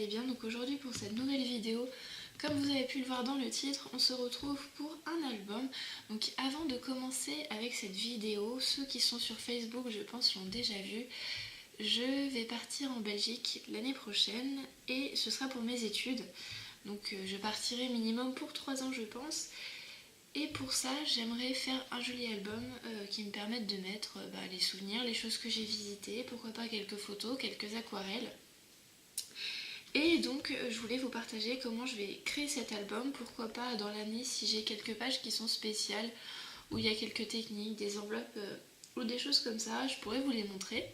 allez bien. Donc aujourd'hui pour cette nouvelle vidéo, comme vous avez pu le voir dans le titre, on se retrouve pour un album. Donc avant de commencer avec cette vidéo, ceux qui sont sur Facebook je pense l'ont déjà vu. Je vais partir en Belgique l'année prochaine et ce sera pour mes études. Donc je partirai minimum pour 3 ans je pense. Et pour ça, j'aimerais faire un joli album qui me permette de mettre les souvenirs, les choses que j'ai visitées, pourquoi pas quelques photos, quelques aquarelles. Et donc je voulais vous partager comment je vais créer cet album, pourquoi pas dans l'année si j'ai quelques pages qui sont spéciales, où il y a quelques techniques, des enveloppes ou des choses comme ça, je pourrais vous les montrer.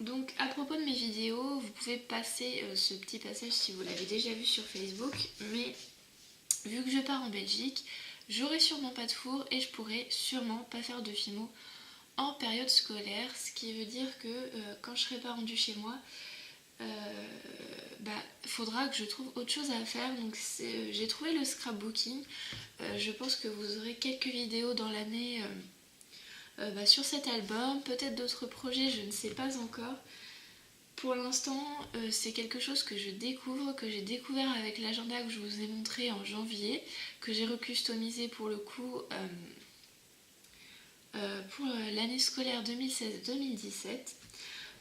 Donc à propos de mes vidéos, vous pouvez passer ce petit passage si vous l'avez déjà vu sur Facebook, mais vu que je pars en Belgique, j'aurai sûrement pas de four et je pourrai sûrement pas faire de Fimo en période scolaire, ce qui veut dire que quand je serai pas rendue chez moi, faudra que je trouve autre chose à faire. Donc j'ai trouvé le scrapbooking, je pense que vous aurez quelques vidéos dans l'année sur cet album, peut-être d'autres projets, je ne sais pas encore. Pour l'instant, c'est quelque chose que je découvre, que j'ai découvert avec l'agenda que je vous ai montré en janvier, que j'ai recustomisé pour le coup pour l'année scolaire 2016-2017.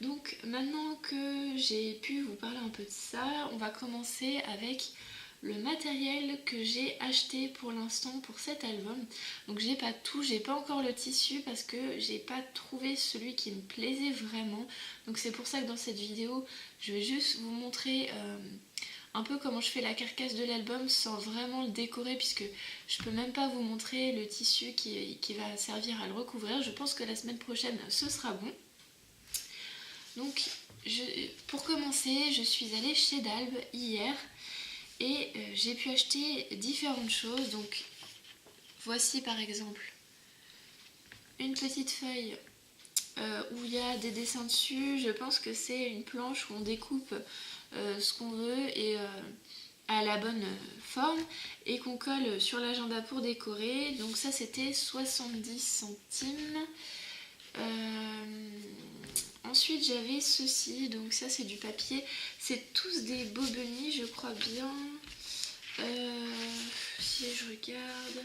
Donc maintenant que j'ai pu vous parler un peu de ça, on va commencer avec le matériel que j'ai acheté pour l'instant pour cet album. Donc j'ai pas tout, j'ai pas encore le tissu parce que j'ai pas trouvé celui qui me plaisait vraiment. Donc c'est pour ça que dans cette vidéo, je vais juste vous montrer un peu comment je fais la carcasse de l'album sans vraiment le décorer, puisque je peux même pas vous montrer le tissu qui va servir à le recouvrir. Je pense que la semaine prochaine ce sera bon. Donc pour commencer, je suis allée chez Dalb hier et j'ai pu acheter différentes choses. Donc voici par exemple une petite feuille où il y a des dessins dessus. Je pense que c'est une planche où on découpe ce qu'on veut et à la bonne forme et qu'on colle sur l'agenda pour décorer. Donc ça c'était 70 centimes. Ensuite j'avais ceci, donc ça c'est du papier, c'est tous des Bobeni je crois bien. Si je regarde,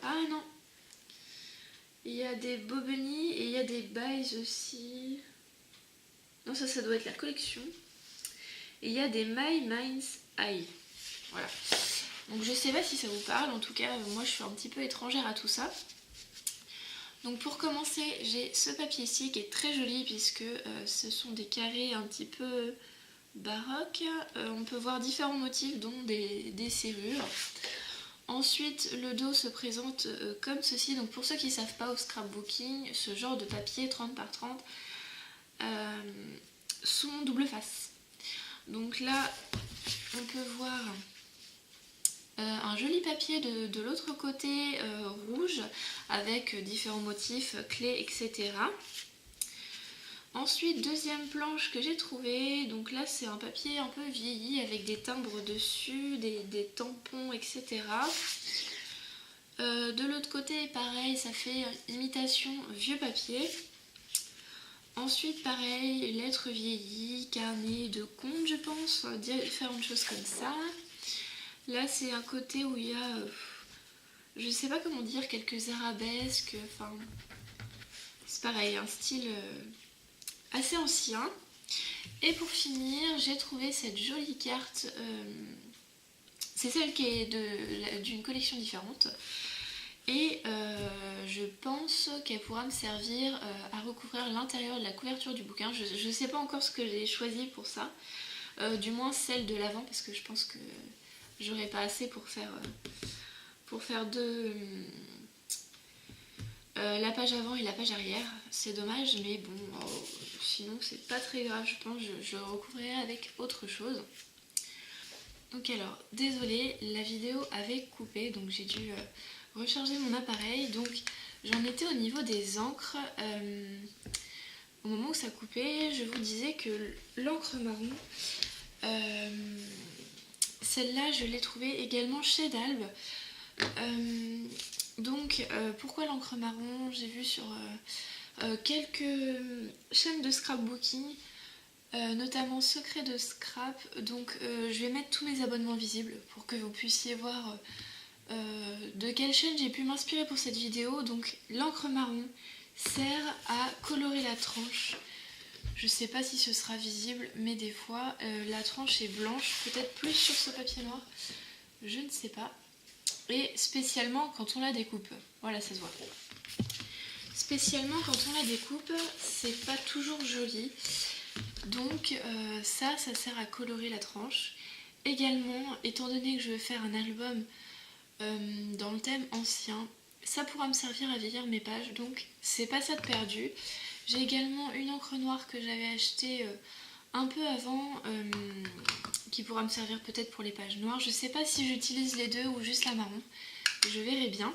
ah non, il y a des Bobeni et il y a des Buys aussi. Non, ça doit être la collection. Et il y a des My Mind's Eye. Voilà. Donc je sais pas si ça vous parle, en tout cas moi je suis un petit peu étrangère à tout ça. Donc pour commencer, j'ai ce papier-ci qui est très joli puisque ce sont des carrés un petit peu baroques. On peut voir différents motifs dont des serrures. Ensuite, le dos se présente comme ceci. Donc pour ceux qui ne savent pas au scrapbooking, ce genre de papier 30 par 30 sont double face. Donc là, on peut voir un joli papier de l'autre côté rouge avec différents motifs, clés, etc. Ensuite, deuxième planche que j'ai trouvée, donc là c'est un papier un peu vieilli avec des timbres dessus, des tampons, etc. De l'autre côté, pareil, ça fait imitation vieux papier. Ensuite, pareil, lettres vieillies, carnet de compte, je pense, différentes choses comme ça. Là, c'est un côté où il y a, je sais pas comment dire, quelques arabesques, enfin, c'est pareil, un style assez ancien. Et pour finir, j'ai trouvé cette jolie carte, c'est celle qui est d'une collection différente. Et je pense qu'elle pourra me servir à recouvrir l'intérieur de la couverture du bouquin. Je sais pas encore ce que j'ai choisi pour ça, du moins celle de l'avant, parce que je pense que j'aurais pas assez pour faire la page avant et la page arrière. C'est dommage, mais bon, sinon c'est pas très grave, je pense. Je recouvrirai avec autre chose. Donc alors, désolée, la vidéo avait coupé, donc j'ai dû recharger mon appareil. Donc j'en étais au niveau des encres. Au moment où ça coupait, je vous disais que l'encre marron, celle-là je l'ai trouvée également chez Dalb. Pourquoi l'encre marron? J'ai vu sur quelques chaînes de scrapbooking notamment Secret de Scrap. Donc je vais mettre tous mes abonnements visibles pour que vous puissiez voir de quelle chaîne j'ai pu m'inspirer pour cette vidéo. Donc l'encre marron sert à colorer la tranche. Je sais pas si ce sera visible, mais des fois la tranche est blanche, peut-être plus sur ce papier noir, je ne sais pas. Et spécialement quand on la découpe, voilà, ça se voit. Spécialement quand on la découpe, c'est pas toujours joli. Donc ça sert à colorer la tranche. Également, étant donné que je vais faire un album dans le thème ancien, ça pourra me servir à vieillir mes pages, donc c'est pas ça de perdu. J'ai également une encre noire que j'avais achetée un peu avant, qui pourra me servir peut-être pour les pages noires. Je sais pas si j'utilise les deux ou juste la marron, je verrai bien.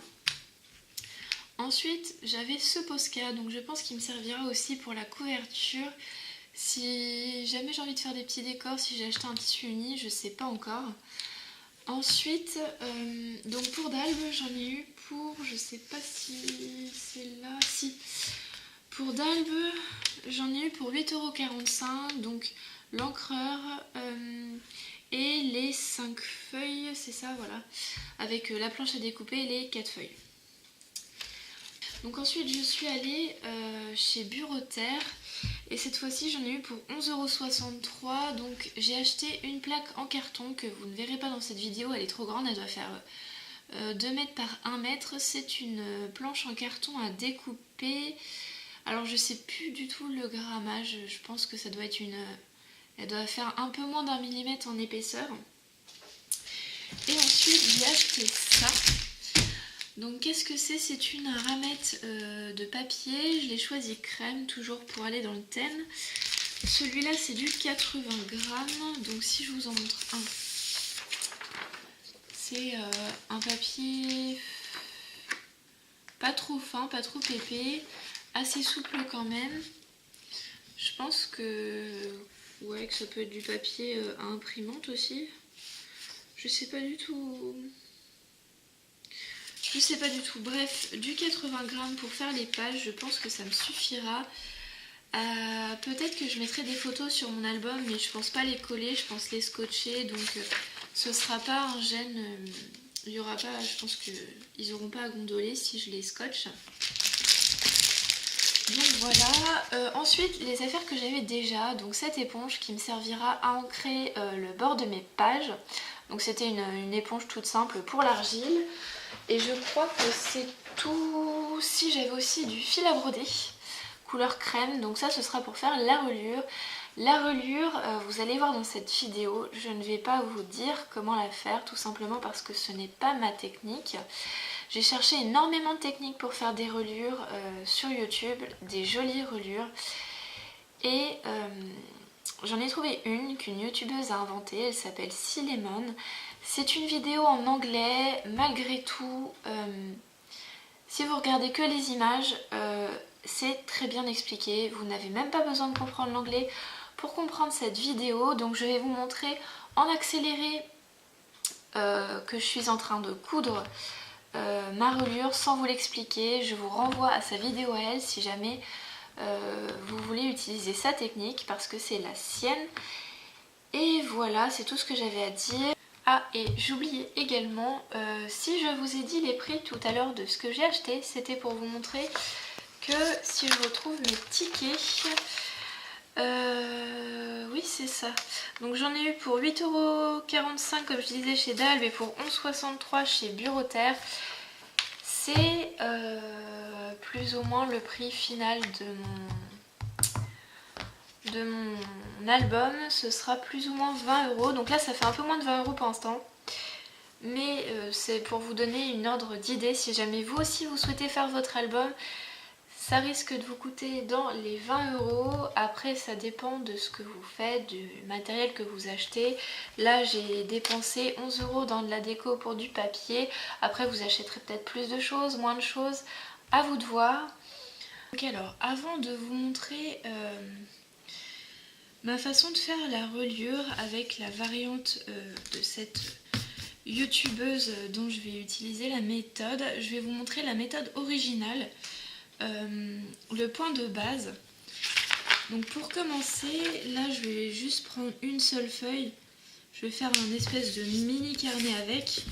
Ensuite, j'avais ce Posca, donc je pense qu'il me servira aussi pour la couverture. Si jamais j'ai envie de faire des petits décors, si j'ai acheté un tissu uni, je sais pas encore. Ensuite, donc pour d'albes, j'en ai eu pour, je sais pas si c'est là, si. Pour d'albes, j'en ai eu pour 8,45 €, donc l'encreur et les 5 feuilles, c'est ça, voilà, avec la planche à découper et les 4 feuilles. Donc ensuite je suis allée chez Bureauterre et cette fois-ci j'en ai eu pour 11,63 €. Donc j'ai acheté une plaque en carton que vous ne verrez pas dans cette vidéo, elle est trop grande, elle doit faire 2 mètres par 1 mètre. C'est une planche en carton à découper. Alors je sais plus du tout le grammage, je pense que ça doit être elle doit faire un peu moins d'1 millimètre en épaisseur. Et ensuite j'ai acheté ça. Donc qu'est-ce que c'est? C'est une ramette de papier, je l'ai choisi crème, toujours pour aller dans le thème. Celui-là c'est du 80 grammes, donc si je vous en montre un, c'est un papier pas trop fin, pas trop épais, assez souple quand même. Je pense que, ouais, que ça peut être du papier à imprimante aussi. Je sais pas du tout. Je sais pas du tout. Bref, du 80 grammes pour faire les pages, je pense que ça me suffira. Peut-être que je mettrai des photos sur mon album, mais je pense pas les coller, je pense les scotcher. Donc ce sera pas un gêne. Il y aura pas, je pense qu'ils auront pas à gondoler si je les scotche. Donc voilà. Ensuite, les affaires que j'avais déjà. Donc cette éponge qui me servira à ancrer le bord de mes pages. Donc c'était une éponge toute simple pour l'argile. Et je crois que c'est tout. Si, j'avais aussi du fil à broder, couleur crème, donc ça ce sera pour faire la reliure. La reliure, vous allez voir dans cette vidéo, je ne vais pas vous dire comment la faire, tout simplement parce que ce n'est pas ma technique. J'ai cherché énormément de techniques pour faire des reliures sur YouTube, des jolies reliures. Et j'en ai trouvé une qu'une youtubeuse a inventée, elle s'appelle Cilemon. C'est une vidéo en anglais, malgré tout, si vous regardez que les images, c'est très bien expliqué. Vous n'avez même pas besoin de comprendre l'anglais pour comprendre cette vidéo. Donc je vais vous montrer en accéléré que je suis en train de coudre ma reliure sans vous l'expliquer. Je vous renvoie à sa vidéo à elle si jamais vous voulez utiliser sa technique parce que c'est la sienne. Et voilà, c'est tout ce que j'avais à dire. Ah, et j'oubliais également, si je vous ai dit les prix tout à l'heure de ce que j'ai acheté, c'était pour vous montrer que si je retrouve mes tickets, oui c'est ça. Donc j'en ai eu pour 8,45 € comme je disais chez Dalb et pour 11,63 € chez Bureauterre. C'est plus ou moins le prix final de mon album, ce sera plus ou moins 20 €. Donc là ça fait un peu moins de 20 € pour l'instant, mais c'est pour vous donner une ordre d'idée. Si jamais vous aussi vous souhaitez faire votre album, ça risque de vous coûter dans les 20 €. Après ça dépend de ce que vous faites, du matériel que vous achetez. Là j'ai dépensé 11 € dans de la déco pour du papier. Après vous achèterez peut-être plus de choses, moins de choses, à vous de voir. Donc alors avant de vous montrer ma façon de faire la reliure avec la variante de cette youtubeuse dont je vais utiliser la méthode, je vais vous montrer la méthode originale, le point de base. Donc pour commencer, là je vais juste prendre une seule feuille. Je vais faire un espèce de mini carnet avec.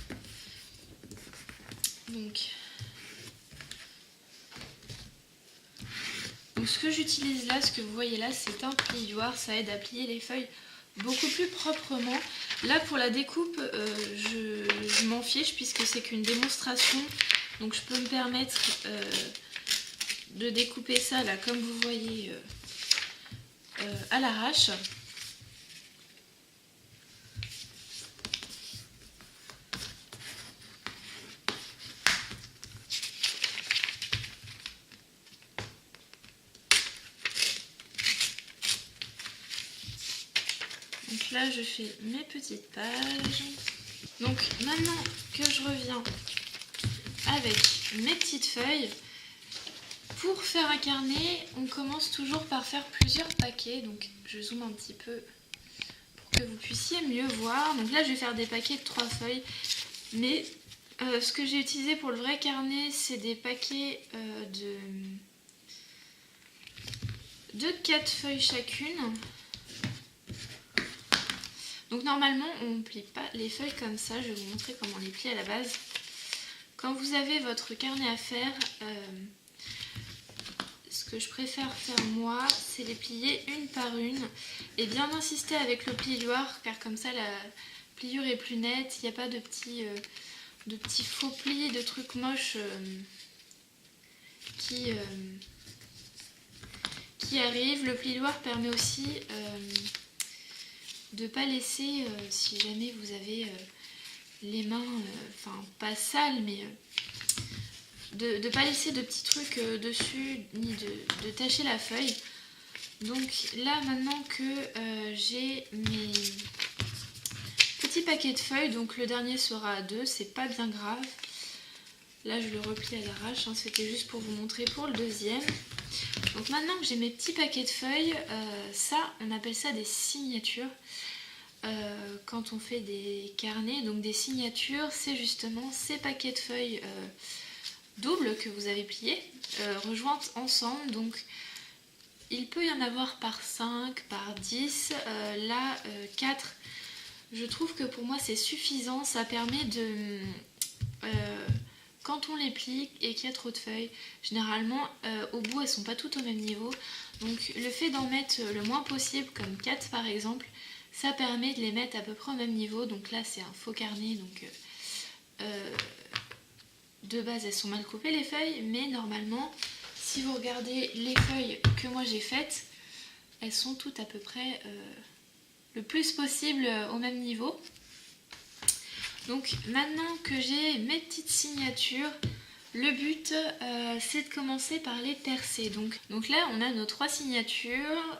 Donc ce que j'utilise là, ce que vous voyez là, c'est un plioir. Ça aide à plier les feuilles beaucoup plus proprement. Là pour la découpe, je m'en fiche puisque c'est qu'une démonstration. Donc je peux me permettre de découper ça là comme vous voyez à l'arrache. Donc là je fais mes petites pages. Donc maintenant que je reviens avec mes petites feuilles, pour faire un carnet, on commence toujours par faire plusieurs paquets. Donc je zoome un petit peu pour que vous puissiez mieux voir. Donc là je vais faire des paquets de 3 feuilles. Mais ce que j'ai utilisé pour le vrai carnet, c'est des paquets de 4 feuilles chacune. Donc normalement on ne plie pas les feuilles comme ça, je vais vous montrer comment on les plie à la base. Quand vous avez votre carnet à faire, ce que je préfère faire moi, c'est les plier une par une et bien insister avec le plioir car comme ça la pliure est plus nette, il n'y a pas de petits faux plis, de trucs moches qui arrivent. Le plioir permet aussi de ne pas laisser, si jamais vous avez les mains, enfin pas sales, mais de ne pas laisser de petits trucs dessus, ni de tacher la feuille. Donc là maintenant que j'ai mes petits paquets de feuilles, donc le dernier sera à 2, c'est pas bien grave. Là je le replie à l'arrache, hein, c'était juste pour vous montrer pour le deuxième. Donc maintenant que j'ai mes petits paquets de feuilles, ça on appelle ça des signatures. Quand on fait des carnets, donc des signatures, c'est justement ces paquets de feuilles doubles que vous avez pliés, rejointes ensemble. Donc il peut y en avoir par 5, par 10, là 4. Je trouve que pour moi c'est suffisant, ça permet de... quand on les plie et qu'il y a trop de feuilles, généralement au bout elles sont pas toutes au même niveau. Donc le fait d'en mettre le moins possible, comme 4 par exemple, ça permet de les mettre à peu près au même niveau. Donc là c'est un faux carnet, donc de base elles sont mal coupées les feuilles, mais normalement si vous regardez les feuilles que moi j'ai faites, elles sont toutes à peu près le plus possible au même niveau. Donc maintenant que j'ai mes petites signatures, le but c'est de commencer par les percer. Donc là on a nos 3 signatures.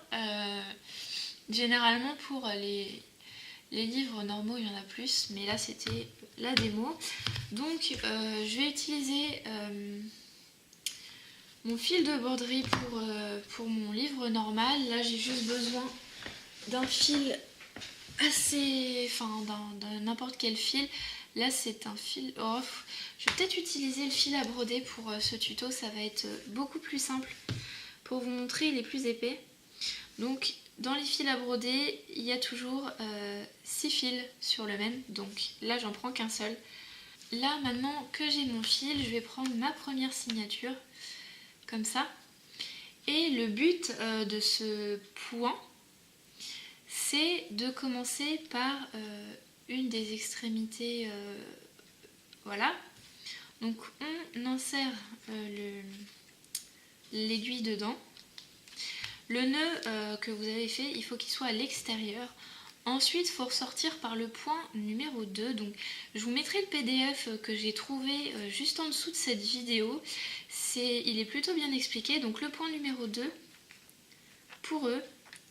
Généralement pour les livres normaux il y en a plus, mais là c'était la démo. Donc je vais utiliser mon fil de broderie pour mon livre normal. Là j'ai juste besoin d'un fil assez... enfin d'un n'importe quel fil. Là c'est un fil... oh, je vais peut-être utiliser le fil à broder pour ce tuto, ça va être beaucoup plus simple. Pour vous montrer, il est plus épais. Donc dans les fils à broder, il y a toujours 6 fils sur le même. Donc là j'en prends qu'un seul. Là maintenant que j'ai mon fil, je vais prendre ma première signature, comme ça. Et le but de ce point, c'est de commencer par une des extrémités, voilà. Donc on insère l'aiguille dedans. Le nœud que vous avez fait, il faut qu'il soit à l'extérieur. Ensuite, il faut ressortir par le point numéro 2. Donc, je vous mettrai le PDF que j'ai trouvé juste en dessous de cette vidéo. Il est plutôt bien expliqué. Donc, le point numéro 2, pour eux...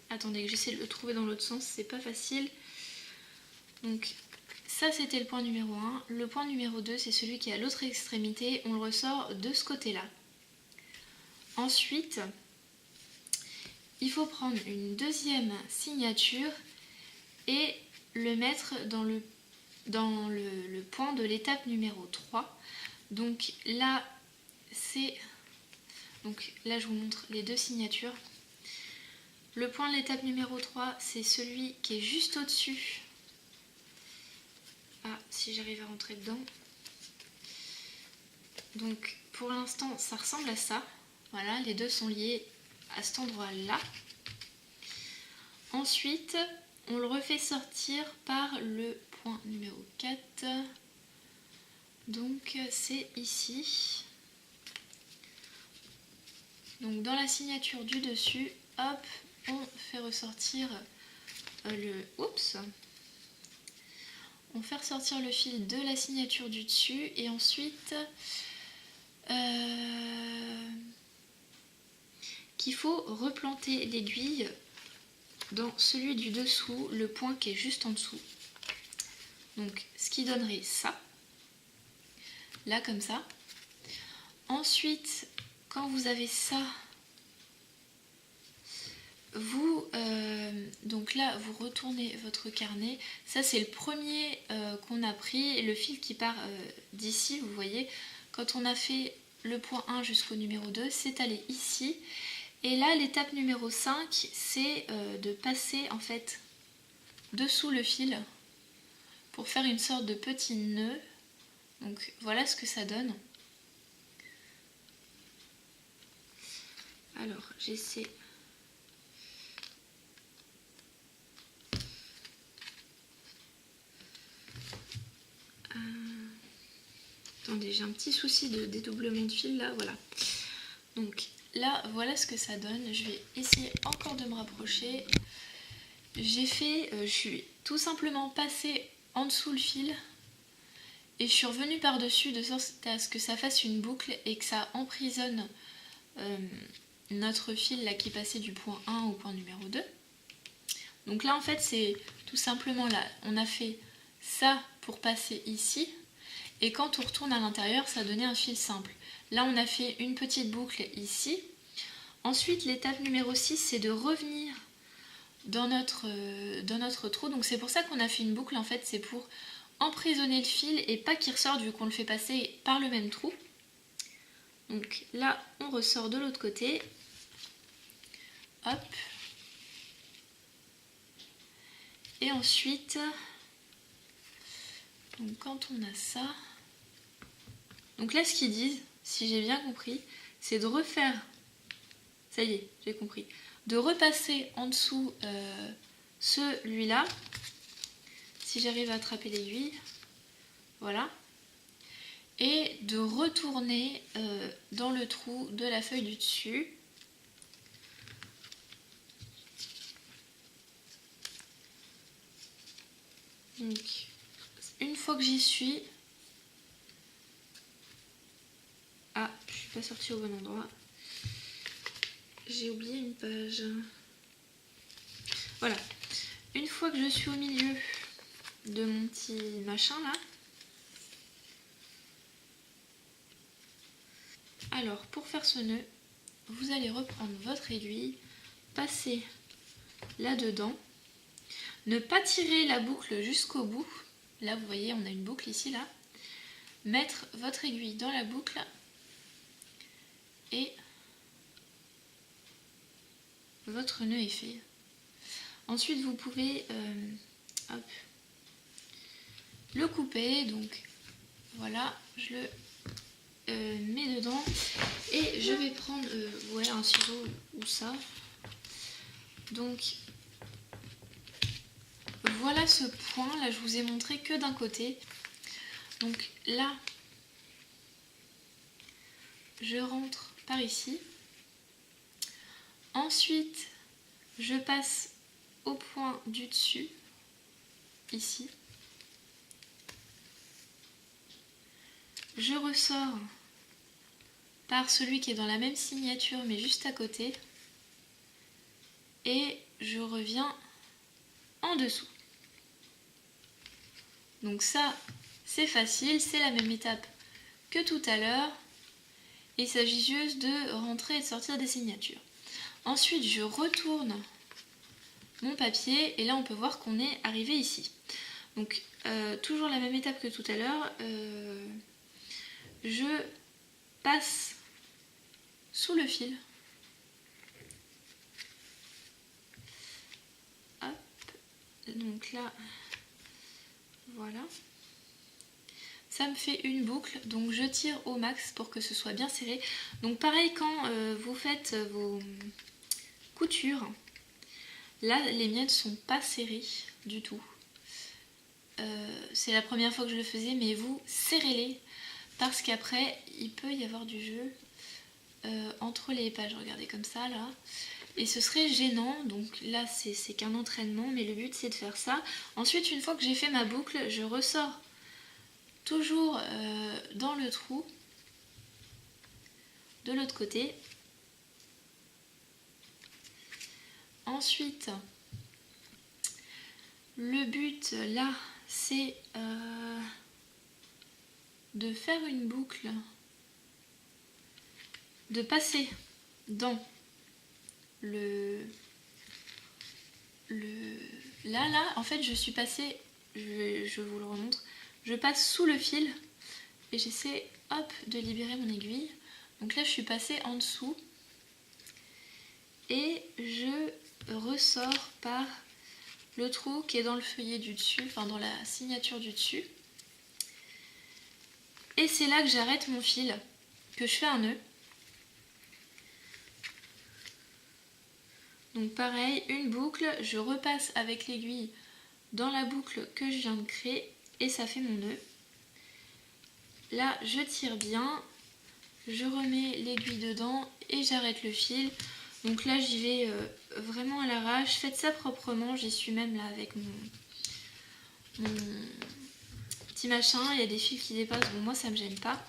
Attendez, que j'essaie de le trouver dans l'autre sens, c'est pas facile. Donc, ça, c'était le point numéro 1. Le point numéro 2, c'est celui qui est à l'autre extrémité. On le ressort de ce côté-là. Ensuite... il faut prendre une deuxième signature et le mettre dans le point de l'étape numéro 3. Donc là, je vous montre les deux signatures. Le point de l'étape numéro 3, c'est celui qui est juste au-dessus. Ah, si j'arrive à rentrer dedans. Donc pour l'instant, ça ressemble à ça. Voilà, les deux sont liés à cet endroit-là. Ensuite, on le refait sortir par le point numéro 4. Donc c'est ici. Donc dans la signature du dessus, hop, on fait ressortir Oups. On fait ressortir le fil de la signature du dessus et ensuite qu'il faut replanter l'aiguille dans celui du dessous, le point qui est juste en dessous. Donc ce qui donnerait ça, là comme ça. Ensuite, quand vous avez ça, donc là vous retournez votre carnet. Ça c'est le premier qu'on a pris, le fil qui part d'ici, vous voyez. Quand on a fait le point 1 jusqu'au numéro 2, c'est allé ici. Et là l'étape numéro 5, c'est de passer en fait dessous le fil pour faire une sorte de petit nœud. Donc voilà ce que ça donne. Alors j'essaie. Attendez, j'ai un petit souci de dédoublement de fil là, voilà. Donc là, voilà ce que ça donne. Je vais essayer encore de me rapprocher. Je suis tout simplement passée en dessous le fil et je suis revenue par-dessus de sorte à ce que ça fasse une boucle et que ça emprisonne notre fil là qui passait du point 1 au point numéro 2. Donc là en fait c'est tout simplement là, on a fait ça pour passer ici et quand on retourne à l'intérieur ça donnait un fil simple. Là on a fait une petite boucle ici. Ensuite l'étape numéro 6 c'est de revenir dans notre trou. Donc c'est pour ça qu'on a fait une boucle en fait, c'est pour emprisonner le fil et pas qu'il ressorte vu qu'on le fait passer par le même trou. Donc là on ressort de l'autre côté. Hop. Et ensuite, donc quand on a ça, donc là ce qu'ils disent, si j'ai bien compris, c'est de refaire, ça y est, j'ai compris, de repasser en dessous celui-là, si j'arrive à attraper l'aiguille, voilà, et de retourner dans le trou de la feuille du dessus. Donc, une fois que j'y suis, ah, je suis pas sortie au bon endroit. J'ai oublié une page. Voilà. Une fois que je suis au milieu de mon petit machin là, alors pour faire ce nœud, vous allez reprendre votre aiguille, passer là-dedans, ne pas tirer la boucle jusqu'au bout. Là vous voyez on a une boucle ici là. Mettre votre aiguille dans la boucle et votre nœud est fait. Ensuite vous pouvez hop, le couper, donc voilà, je le mets dedans et je vais prendre ouais, un ciseau ou ça. Donc voilà ce point, là je vous ai montré que d'un côté. Donc là, je rentre par ici. Ensuite, je passe au point du dessus, ici. Je ressors par celui qui est dans la même signature mais juste à côté. Et je reviens en dessous. Donc ça, c'est facile, c'est la même étape que tout à l'heure. Il s'agit juste de rentrer et de sortir des signatures. Ensuite, je retourne mon papier et là on peut voir qu'on est arrivé ici. Donc toujours la même étape que tout à l'heure, je passe sous le fil. donc là, voilà. Ça me fait une boucle, donc je tire au max pour que ce soit bien serré. Donc pareil quand vous faites vos coutures, là les miennes sont pas serrées du tout. C'est la première fois que je le faisais, mais vous serrez-les parce qu'après il peut y avoir du jeu entre les pages, regardez comme ça là. Et ce serait gênant, donc là c'est qu'un entraînement, mais le but c'est de faire ça. Ensuite, une fois que j'ai fait ma boucle, je ressors toujours dans le trou de l'autre côté. Ensuite, le but là c'est de faire une boucle, de passer dans là en fait je suis passée, je vous le remontre, je passe sous le fil et j'essaie hop de libérer mon aiguille. Donc là je suis passée en dessous et je ressors par le trou qui est dans le feuillet du dessus, enfin dans la signature du dessus, et c'est là que j'arrête mon fil, que je fais un nœud. Donc pareil, une boucle, je repasse avec l'aiguille dans la boucle que je viens de créer et ça fait mon nœud. Là je tire bien, je remets l'aiguille dedans et j'arrête le fil. Donc là j'y vais vraiment à l'arrache, faites ça proprement, j'y suis même là avec mon petit machin, il y a des fils qui dépassent, bon moi ça me gêne pas.